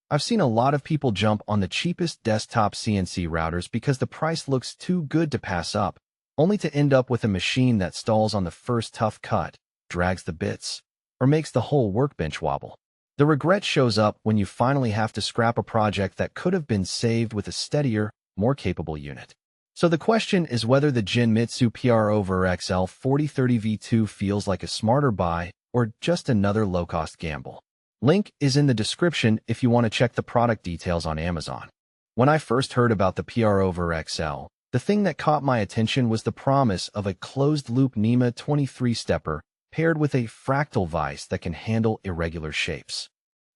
I've seen a lot of people jump on the cheapest desktop CNC routers because the price looks too good to pass up, only to end up with a machine that stalls on the first tough cut, drags the bits, or makes the whole workbench wobble. The regret shows up when you finally have to scrap a project that could have been saved with a steadier, more capable unit. So the question is whether the Genmitsu PROVerXL 4030 V2 feels like a smarter buy or just another low-cost gamble. Link is in the description if you want to check the product details on Amazon. When I first heard about the PROVerXL, the thing that caught my attention was the promise of a closed-loop NEMA 23-stepper paired with a Fractal Vise that can handle irregular shapes.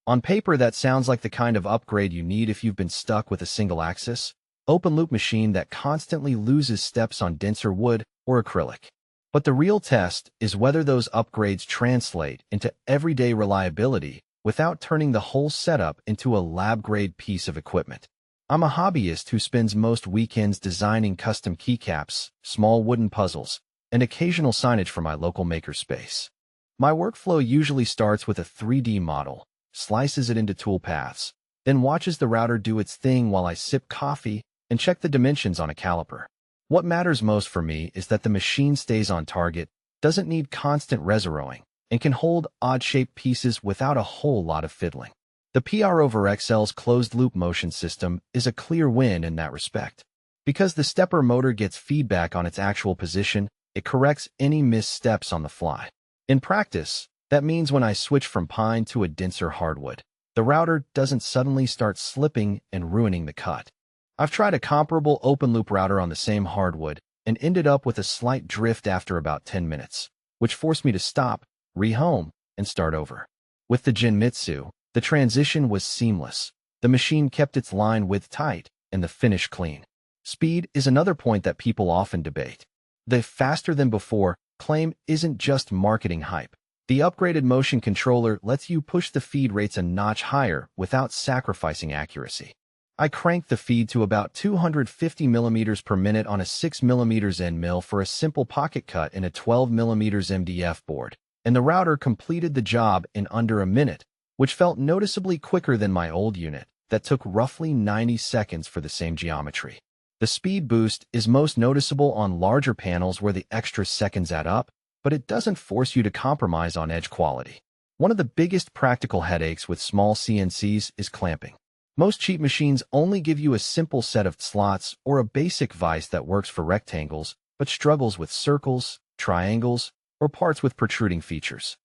On paper, that sounds like the kind of upgrade you need if you've been stuck with a single-axis, open-loop machine that constantly loses steps on denser wood or acrylic. But the real test is whether those upgrades translate into everyday reliability without turning the whole setup into a lab-grade piece of equipment. I'm a hobbyist who spends most weekends designing custom keycaps, small wooden puzzles, and occasional signage for my local makerspace. My workflow usually starts with a 3D model, slices it into toolpaths, then watches the router do its thing while I sip coffee and check the dimensions on a caliper. What matters most for me is that the machine stays on target, doesn't need constant reservoing, and can hold odd-shaped pieces without a whole lot of fiddling. The PROVerXL's closed-loop motion system is a clear win in that respect. Because the stepper motor gets feedback on its actual position, it corrects any missteps on the fly. In practice, that means when I switch from pine to a denser hardwood, the router doesn't suddenly start slipping and ruining the cut. I've tried a comparable open-loop router on the same hardwood and ended up with a slight drift after about 10 minutes, which forced me to stop, rehome, and start over. With the Genmitsu, the transition was seamless. The machine kept its line width tight and the finish clean. Speed is another point that people often debate. The faster-than-before claim isn't just marketing hype. The upgraded motion controller lets you push the feed rates a notch higher without sacrificing accuracy. I cranked the feed to about 250 mm per minute on a 6 mm end mill for a simple pocket cut in a 12 mm MDF board, and the router completed the job in under a minute, which felt noticeably quicker than my old unit that took roughly 90 seconds for the same geometry. The speed boost is most noticeable on larger panels where the extra seconds add up, but it doesn't force you to compromise on edge quality. One of the biggest practical headaches with small CNCs is clamping. Most cheap machines only give you a simple set of slots or a basic vise that works for rectangles, but struggles with circles, triangles, or parts with protruding features.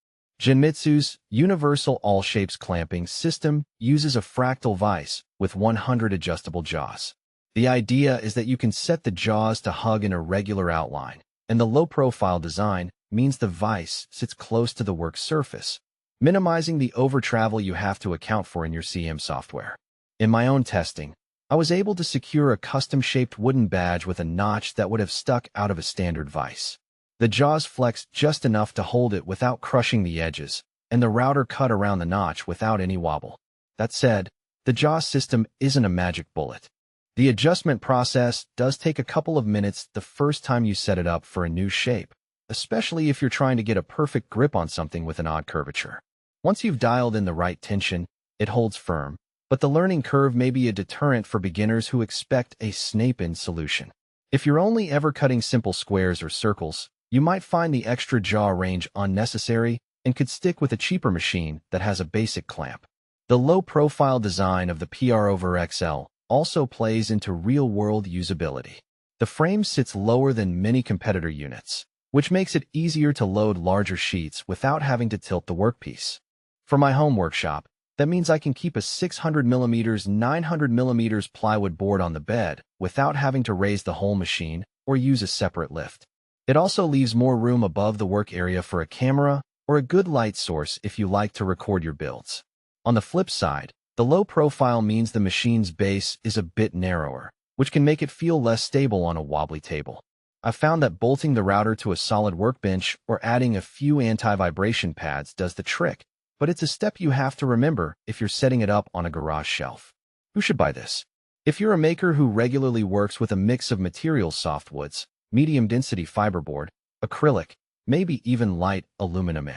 Genmitsu's universal all-shapes clamping system uses a Fractal vise with 100 adjustable jaws. The idea is that you can set the jaws to hug an irregular outline, and the low-profile design means the vise sits close to the work surface, minimizing the over-travel you have to account for in your CM software. In my own testing, I was able to secure a custom-shaped wooden badge with a notch that would have stuck out of a standard vise. The jaws flexed just enough to hold it without crushing the edges, and the router cut around the notch without any wobble. That said, the jaw system isn't a magic bullet. The adjustment process does take a couple of minutes the first time you set it up for a new shape, especially if you're trying to get a perfect grip on something with an odd curvature. Once you've dialed in the right tension, it holds firm, but the learning curve may be a deterrent for beginners who expect a snap-in solution. If you're only ever cutting simple squares or circles, you might find the extra jaw range unnecessary and could stick with a cheaper machine that has a basic clamp. The low-profile design of the PROVerXL also plays into real-world usability. The frame sits lower than many competitor units, which makes it easier to load larger sheets without having to tilt the workpiece. For my home workshop, that means I can keep a 600 mm 900 mm plywood board on the bed without having to raise the whole machine or use a separate lift. It also leaves more room above the work area for a camera or a good light source if you like to record your builds. On the flip side, the low profile means the machine's base is a bit narrower, which can make it feel less stable on a wobbly table. I've found that bolting the router to a solid workbench or adding a few anti-vibration pads does the trick, but it's a step you have to remember if you're setting it up on a garage shelf. Who should buy this? If you're a maker who regularly works with a mix of materials, softwoods, medium-density fiberboard, acrylic, maybe even light aluminum,